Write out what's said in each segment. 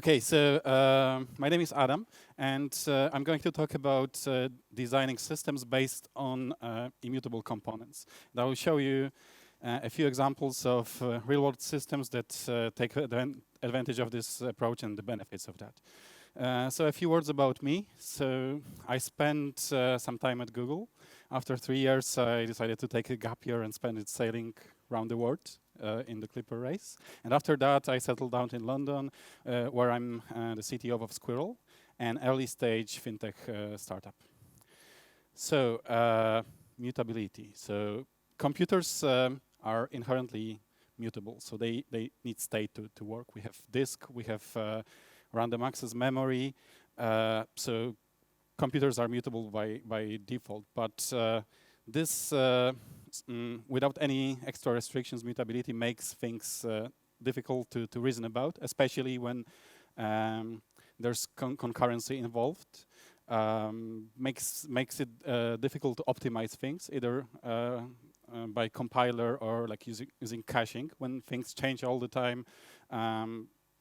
Okay, so my name is Adam, and I'm going to talk about designing systems based on immutable components. And I will show you a few examples of real-world systems that take advantage of this approach and the benefits of that. So a few words about me. So I spent some time at Google. After 3 years, I decided to take a gap year and spend it sailing around the world in the Clipper race. And after that, I settled down in London, where I'm the CTO of Squirrel, an early-stage fintech startup. So mutability. So computers are inherently mutable. So they need state to work. We have disk, we have random access memory. So computers are mutable by default. But this, without any extra restrictions, mutability makes things difficult to reason about, especially when there's concurrency involved. Makes it difficult to optimize things, either by compiler or like using caching. When things change all the time,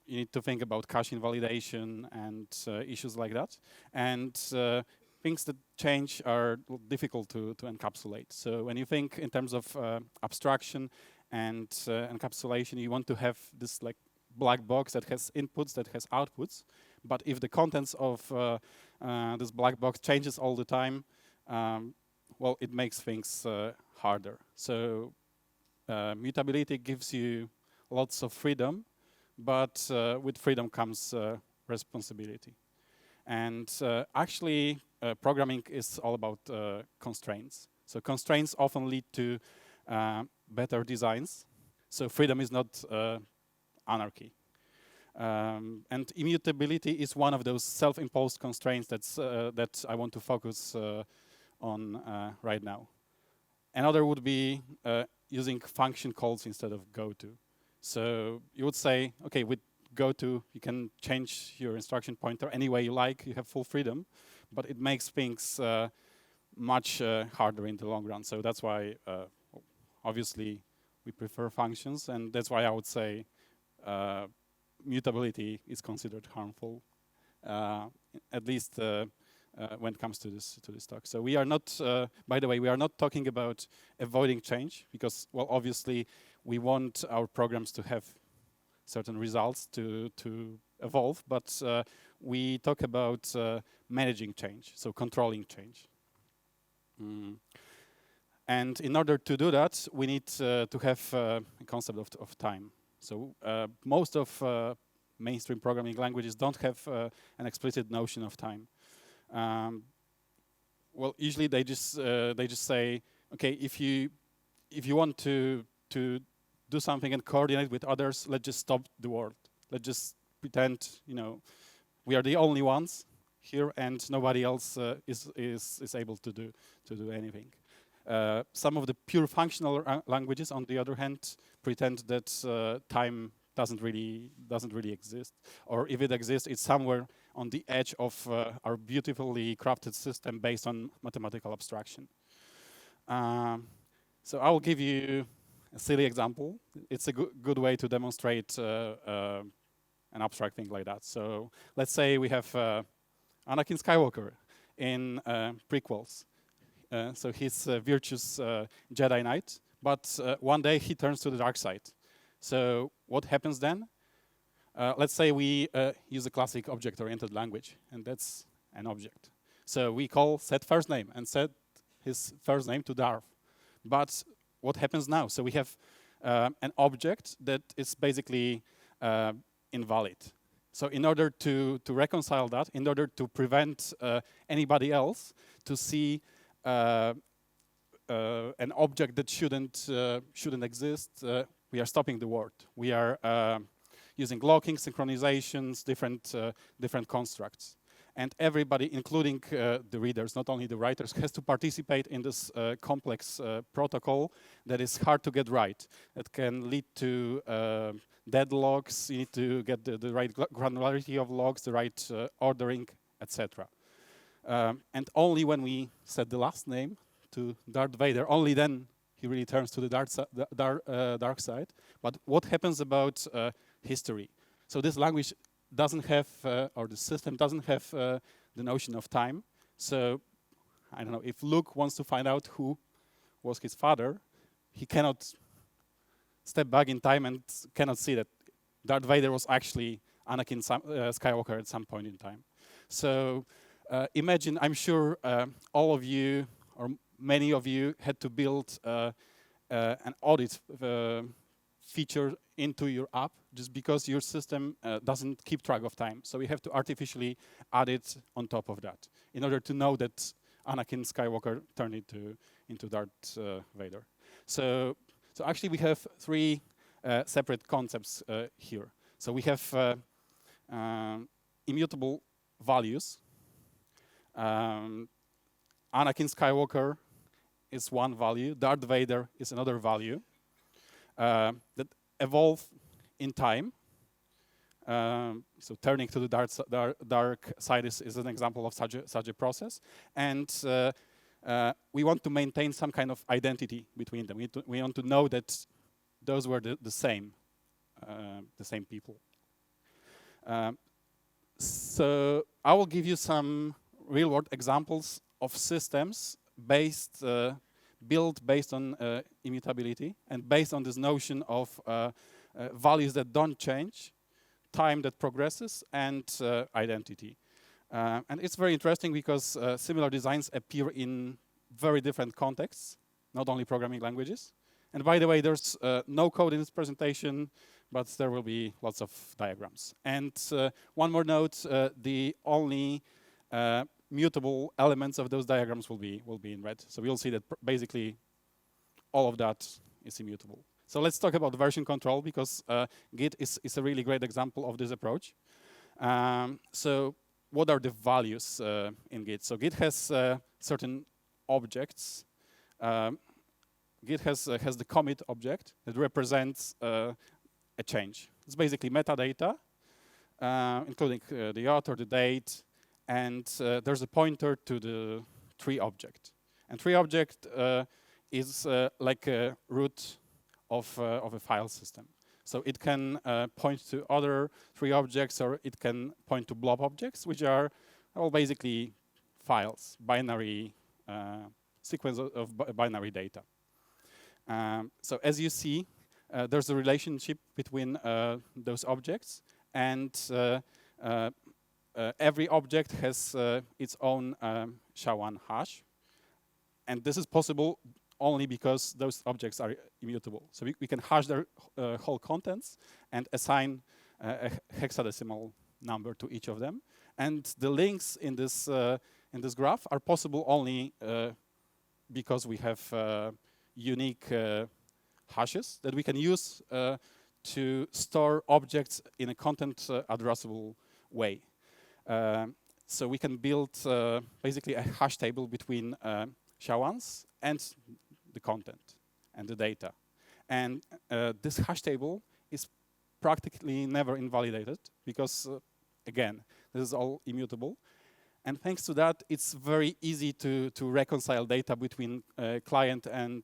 you need to think about cache invalidation and issues like that. And things that change are difficult to encapsulate. So when you think in terms of abstraction and encapsulation, you want to have this like black box that has inputs, that has outputs. But if the contents of this black box changes all the time, well, it makes things harder. So mutability gives you lots of freedom, but with freedom comes responsibility. And actually, programming is all about constraints. So constraints often lead to better designs. So freedom is not anarchy. And immutability is one of those self-imposed constraints that I want to focus on right now. Another would be using function calls instead of goto. So you would say, okay, with goto, you can change your instruction pointer any way you like. You have full freedom, but it makes things much harder in the long run. So that's why, obviously, we prefer functions, and that's why I would say mutability is considered harmful, at least when it comes to this talk. So we are not, by the way, we are not talking about avoiding change, because, well, obviously, we want our programs to have certain results to evolve, but we talk about managing change, so controlling change. And in order to do that, we need to have a concept of time. So most of mainstream programming languages don't have an explicit notion of time. Well, usually they just say, okay, if you want to do something and coordinate with others, let's just stop the world. Let's just pretend, we are the only ones here, and nobody else is able to do anything. Some of the pure functional languages, on the other hand, pretend that time doesn't really exist, or if it exists, it's somewhere on the edge of our beautifully crafted system based on mathematical abstraction. So I will give you a silly example. It's a good way to demonstrate an abstract thing like that. So let's say we have Anakin Skywalker in prequels. So he's a virtuous Jedi Knight, but one day he turns to the dark side. So what happens then? Let's say we use a classic object-oriented language, and that's an object. So we call set first name and set his first name to Darth. But what happens now? So we have an object that is basically invalid. So in order to reconcile that, in order to prevent anybody else to see an object that shouldn't exist, we are stopping the word. We are using locking, synchronizations, different constructs. And everybody, including the readers, not only the writers, has to participate in this complex protocol that is hard to get right. It can lead to deadlocks. You need to get the right granularity of logs, the right ordering, etc. And only when we set the last name to Darth Vader, only then he really turns to the dark side. But what happens about history? So this language doesn't have, or the system doesn't have the notion of time. So, I don't know, if Luke wants to find out who was his father, he cannot step back in time and cannot see that Darth Vader was actually Anakin Skywalker at some point in time. So imagine, I'm sure all of you, or many of you, had to build an audit feature into your app just because your system doesn't keep track of time. So we have to artificially add it on top of that in order to know that Anakin Skywalker turned into Darth Vader. So actually we have three separate concepts here. So we have immutable values. Anakin Skywalker is one value. Darth Vader is another value that evolve in time. So turning to the dark side is an example of such a process. And we want to maintain some kind of identity between them. We want to know that those were the same people. So I will give you some real-world examples of systems built based on immutability and based on this notion of values that don't change, time that progresses, and identity. And it's very interesting because similar designs appear in very different contexts, not only programming languages. And by the way, there's no code in this presentation, but there will be lots of diagrams. And one more note, the only mutable elements of those diagrams will be in red. So we'll see that basically all of that is immutable. So let's talk about version control, because Git is a really great example of this approach. So what are the values in Git? So Git has certain objects. Git has the commit object that represents a change. It's basically metadata, including the author, the date, and there's a pointer to the tree object. And tree object is like a root of a file system. So it can point to other tree objects, or it can point to blob objects, which are all basically files, binary sequence of binary data. So as you see, there's a relationship between those objects, and every object has its own SHA-1 hash. And this is possible only because those objects are immutable. So we can hash their whole contents and assign a hexadecimal number to each of them. And the links in this graph are possible only because we have unique hashes that we can use to store objects in a content addressable way. So we can build basically a hash table between SHA-1s and the content and the data. And this hash table is practically never invalidated because, again, this is all immutable. And thanks to that, it's very easy to reconcile data between client and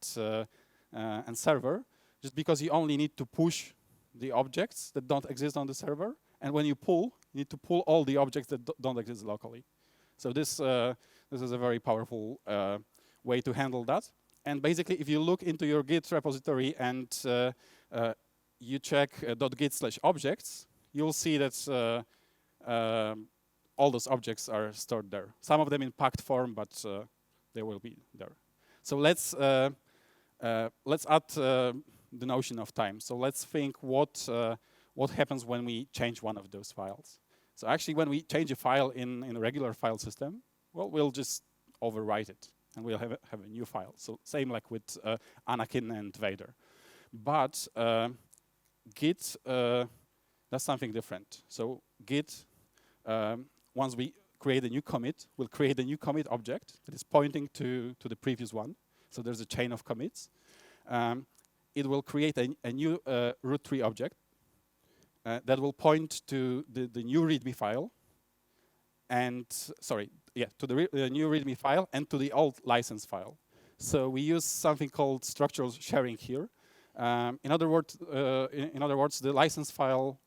server, just because you only need to push the objects that don't exist on the server. And when you pull, you need to pull all the objects that don't exist locally. So this is a very powerful way to handle that. And basically, if you look into your Git repository and you check .git/objects, you'll see that all those objects are stored there. Some of them in packed form, but they will be there. So let's add the notion of time. So let's think what happens when we change one of those files. So actually, when we change a file in a regular file system, well, we'll just overwrite it, and we'll have a new file. So same like with Anakin and Vader. But Git does something different. So Git, once we create a new commit, we'll create a new commit object that is pointing to the previous one. So there's a chain of commits. It will create a new root tree object that will point to the new README file, and to the new README file and to the old license file. So we use something called structural sharing here. In other words, the license file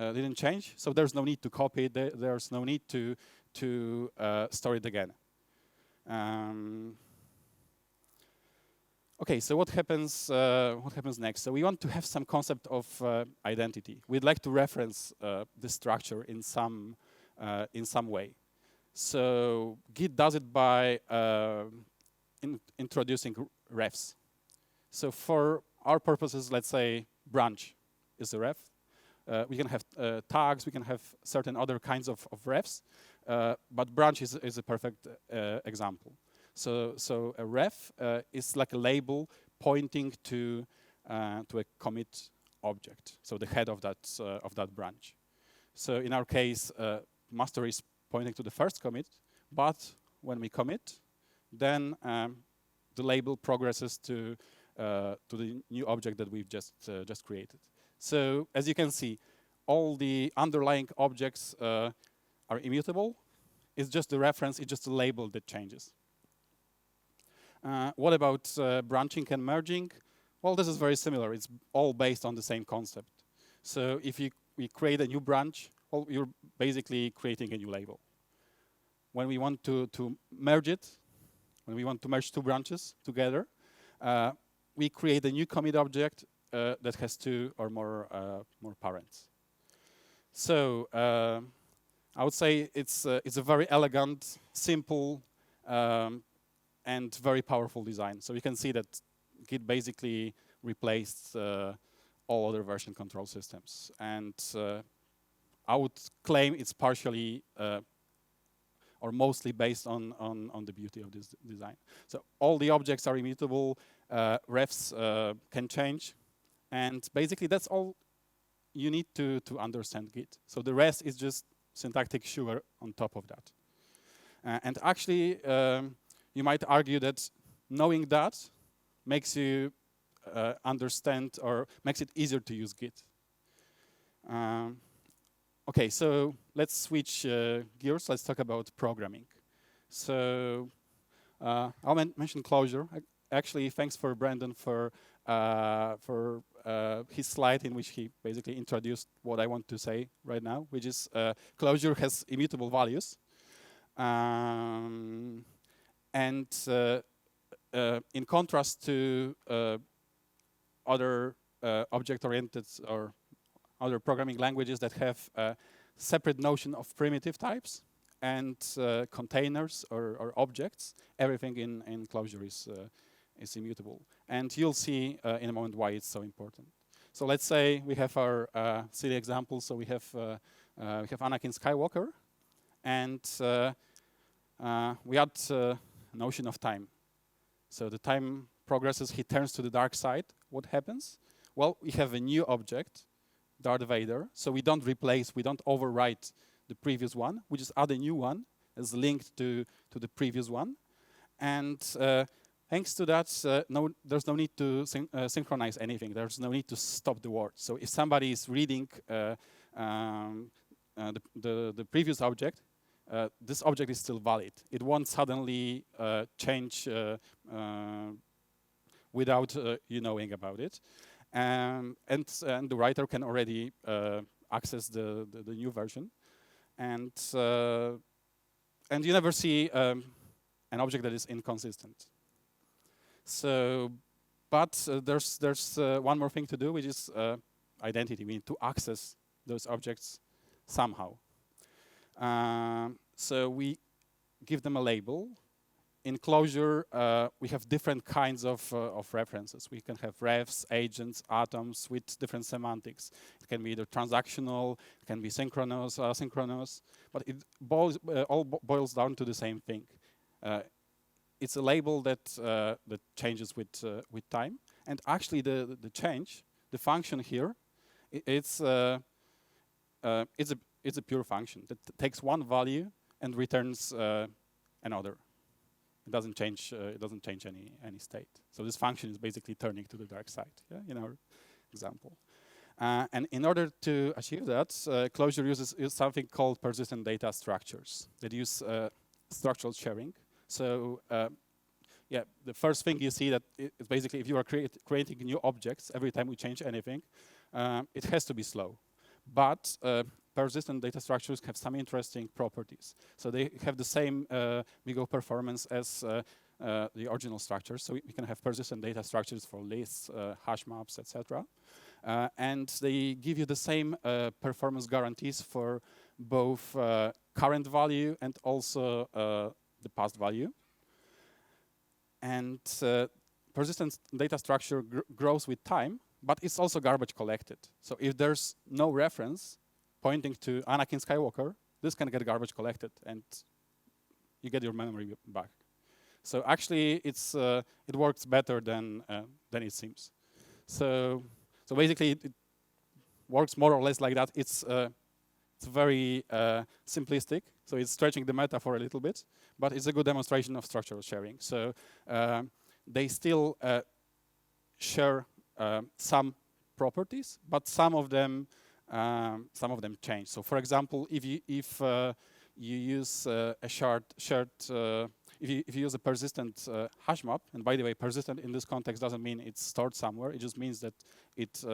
didn't change, so there's no need to copy it. There's no need to store it again. Okay, so what happens next? So we want to have some concept of identity. We'd like to reference the structure in some way. So Git does it by introducing refs. So for our purposes, let's say branch is a ref. We can have tags, we can have certain other kinds of refs, but branch is a perfect example. So a ref is like a label pointing to a commit object, so the head of that branch. So in our case, master is pointing to the first commit, but when we commit, then the label progresses to the new object that we've just created. So as you can see, all the underlying objects are immutable. It's just the reference, it's just a label that changes. What about branching and merging? Well, this is very similar. It's all based on the same concept. So if we create a new branch, well, you're basically creating a new label. When we want to merge it, when we want to merge two branches together, we create a new commit object that has two or more parents. So I would say it's a very elegant, simple, and very powerful design. So you can see that Git basically replaced all other version control systems. And I would claim it's partially or mostly based on the beauty of this design. So all the objects are immutable, refs can change, and basically that's all you need to understand Git. So the rest is just syntactic sugar on top of that. And actually, you might argue that knowing that makes you understand or makes it easier to use Git. Okay, so let's switch gears. Let's talk about programming. So I'll mention closure. Actually, thanks for Brandon for his slide in which he basically introduced what I want to say right now, which is closure has immutable values. And in contrast to other object-oriented or other programming languages that have a separate notion of primitive types and containers or objects, everything in closure is immutable. And you'll see in a moment why it's so important. So let's say we have our silly example. So we have Anakin Skywalker, and we add a notion of time. So the time progresses, he turns to the dark side. What happens? Well, we have a new object, Darth Vader. So we don't replace, we don't overwrite the previous one. We just add a new one as linked to the previous one. And thanks to that, there's no need to synchronize anything. There's no need to stop the word. So if somebody is reading the previous object, this object is still valid. It won't suddenly change without you knowing about it. And the writer can already access the new version. And you never see an object that is inconsistent. So, but there's one more thing to do, which is identity. We need to access those objects somehow. So we give them a label. In closure, we have different kinds of references. We can have refs, agents, atoms with different semantics. It can be either transactional, it can be synchronous, asynchronous, but it all boils down to the same thing. It's a label that changes with time, and actually the change, the function here, it's a pure function that takes one value and returns another. It doesn't change. It doesn't change any state. So this function is basically turning to the dark side. Yeah, in our example. And in order to achieve that, closure uses something called persistent data structures that use structural sharing. So yeah, the first thing you see that is basically if you are creating new objects every time we change anything, it has to be slow. but persistent data structures have some interesting properties. So they have the same BIGO performance as the original structures. So we can have persistent data structures for lists, hash maps, etc. And they give you the same performance guarantees for both current value and also the past value. And persistent data structure grows with time, but it's also garbage collected. So if there's no reference pointing to Anakin Skywalker, this can get garbage collected, and you get your memory back. So actually, it works better than it seems. So basically, it works more or less like that. It's very simplistic, so it's stretching the metaphor a little bit, but it's a good demonstration of structural sharing. So they still share some properties, but some of them change. So, for example, if you use if you use a persistent hash map, and by the way, persistent in this context doesn't mean it's stored somewhere. It just means that it's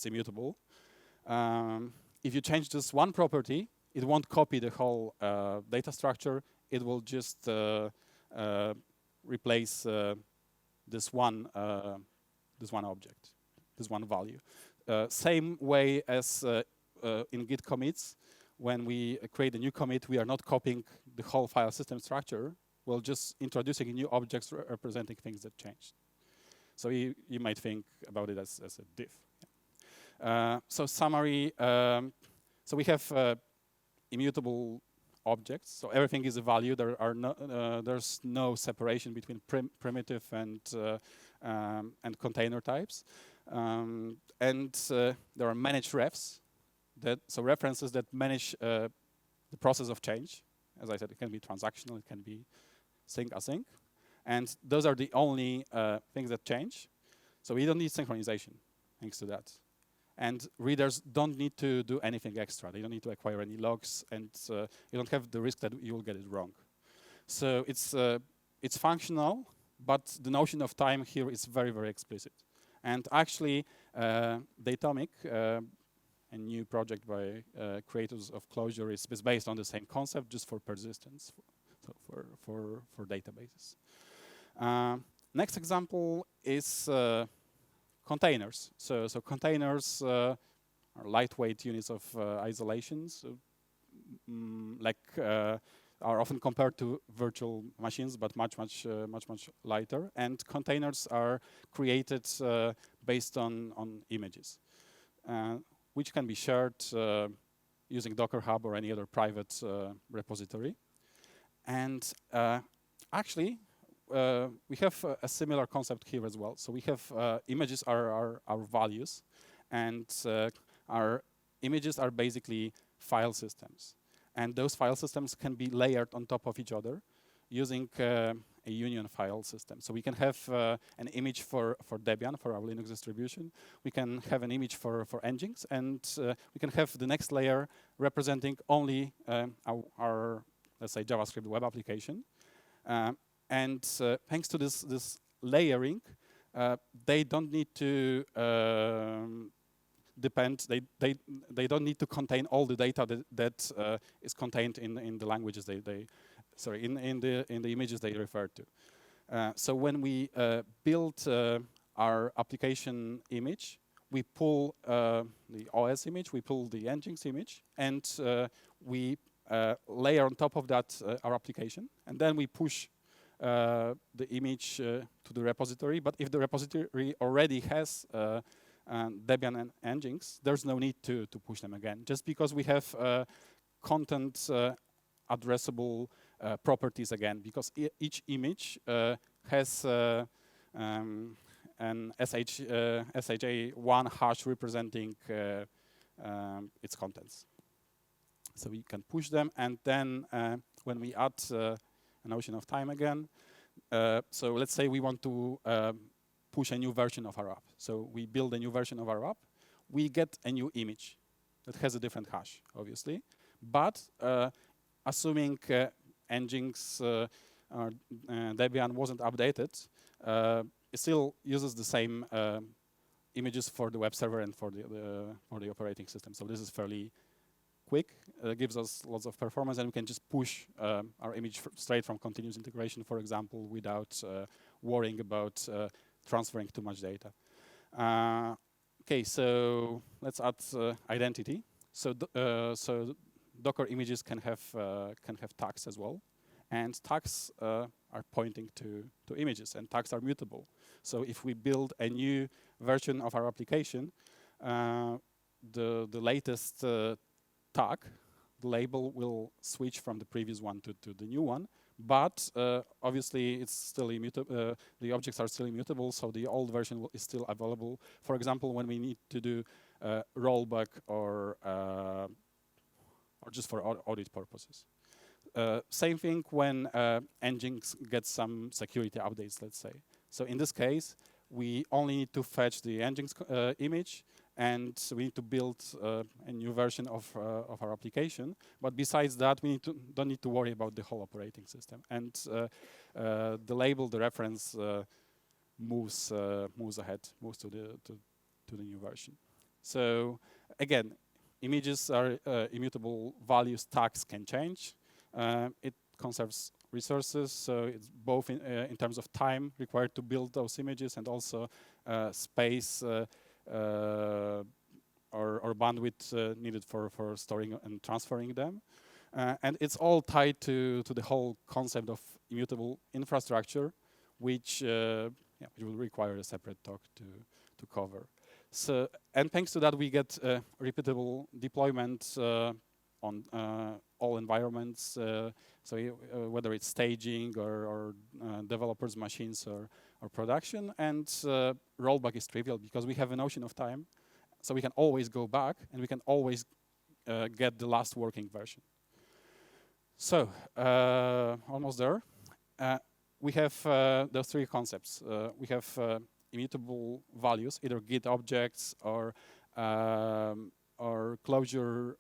immutable. If you change this one property, it won't copy the whole data structure. It will just replace this one object, this one value. Same way as in Git commits, when we create a new commit, we are not copying the whole file system structure. We're just introducing new objects representing things that changed. So you might think about it as a diff. So summary. So we have immutable objects. So everything is a value. There's no separation between primitive and container types. And there are managed refs, so references that manage the process of change. As I said, it can be transactional, it can be sync async, and those are the only things that change. So we don't need synchronization thanks to that. And readers don't need to do anything extra. They don't need to acquire any logs, and you don't have the risk that you will get it wrong. So it's functional, but the notion of time here is very, very explicit. And actually, Datomic, a new project by creators of Clojure, is based on the same concept, just for persistence, so for databases. Next example is containers. So containers are lightweight units of isolation, so, are often compared to virtual machines, but much lighter. And containers are created based on images, which can be shared using Docker Hub or any other private repository. And actually, we have a similar concept here as well. So we have images are our values, and our images are basically file systems. And those file systems can be layered on top of each other using a union file system. So we can have an image for Debian, for our Linux distribution. We can have an image for Nginx, and we can have the next layer representing only our, let's say, JavaScript web application. And thanks to this layering, they don't need to they don't need to contain all the data that is contained in the languages in the images they refer to. So when we build our application image, we pull the OS image, we pull the Nginx image, and we layer on top of that our application, and then we push the image to the repository. But if the repository already has Debian and Nginx, there's no need to push them again, just because we have content addressable properties again, because each image has an SHA-1 hash representing its contents. So we can push them, and then when we add a notion of time again, so let's say we want to push a new version of our app. So we build a new version of our app. We get a new image that has a different hash, obviously. But assuming Nginx or Debian wasn't updated, it still uses the same images for the web server and for the operating system. So this is fairly quick. Gives us lots of performance, and we can just push our image straight from continuous integration, for example, without worrying about transferring too much data. Okay, so let's add identity. So so Docker images can have tags as well, and tags are pointing to images, and tags are mutable. So if we build a new version of our application, the latest tag, the label will switch from the previous one to the new one. But obviously, it's still immutable. The objects are still immutable, so the old version is still available. For example, when we need to do rollback or just for audit purposes. Same thing when engines get some security updates, let's say. So in this case, we only need to fetch the engine's image, and we need to build a new version of our application. But besides that, we don't need to worry about the whole operating system. And the label, the reference, moves ahead, moves to the new version. So again, images are immutable values. Tags can change. It conserves resources, so it's both in terms of time required to build those images, and also space or bandwidth needed for storing and transferring them. And it's all tied to the whole concept of immutable infrastructure, which will require a separate talk to cover. So, and thanks to that, we get repeatable deployment on all environments. So whether it's staging or developers' machines or production, and rollback is trivial because we have a notion of time, so we can always go back and we can always get the last working version. So almost there. We have those three concepts. We have immutable values, either Git objects or closure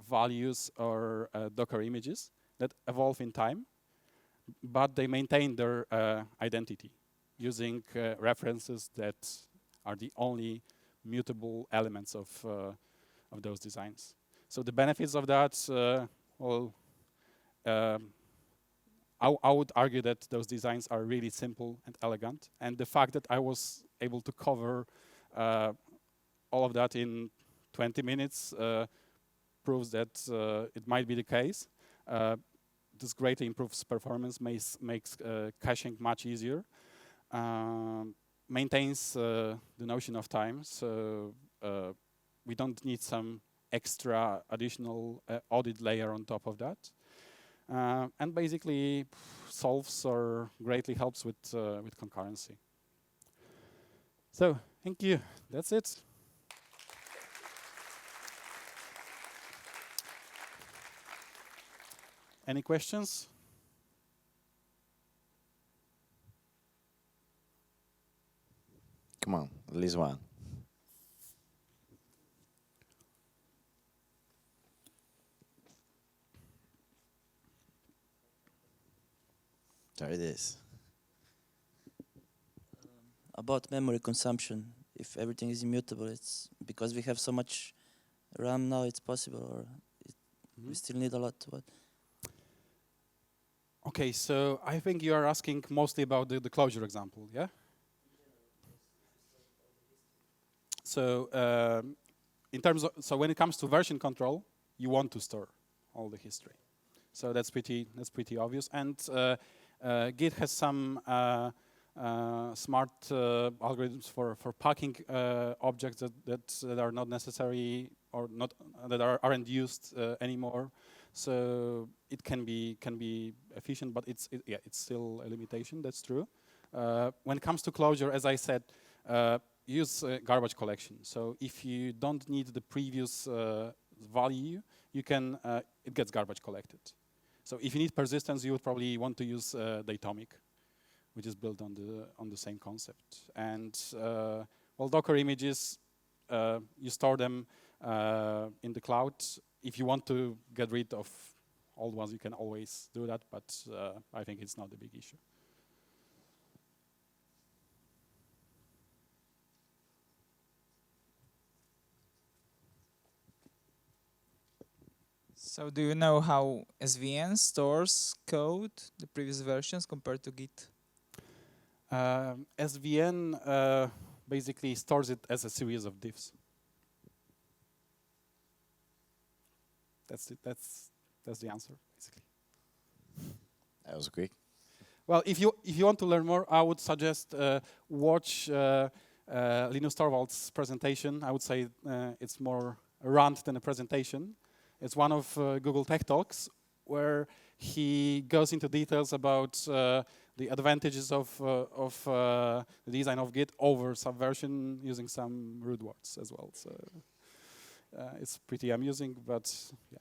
values or Docker images that evolve in time, but they maintain their identity using references that are the only mutable elements of those designs. So the benefits of that, I would argue that those designs are really simple and elegant, and the fact that I was able to cover all of that in 20 minutes proves that it might be the case. This greatly improves performance, makes caching much easier, maintains the notion of time, so we don't need some extra additional audit layer on top of that. And basically solves or greatly helps with concurrency. So thank you. That's it. Any questions? Come on, at least one. There it is. About memory consumption, if everything is immutable, it's because we have so much RAM now, it's possible, or we still need a lot. Okay, so I think you are asking mostly about the closure example, yeah? So in terms of, so when it comes to version control, you want to store all the history. So that's pretty obvious. And Git has some smart algorithms for packing objects that are not necessary or not that aren't used anymore. So it can be efficient, but it's still a limitation. That's true. When it comes to closure, as I said, use garbage collection. So if you don't need the previous value, you can it gets garbage collected. So if you need persistence, you would probably want to use Datomic, which is built on the same concept. And well, Docker images, you store them in the cloud. If you want to get rid of old ones, you can always do that, but I think it's not a big issue. So do you know how SVN stores code, the previous versions, compared to Git? SVN basically stores it as a series of diffs. That's it. That's the answer, basically. That was quick. Well, if you want to learn more, I would suggest watch Linus Torvalds' presentation. I would say it's more a rant than a presentation. It's one of Google Tech Talks where he goes into details about the advantages of the design of Git over Subversion using some rude words as well. So it's pretty amusing, but yeah.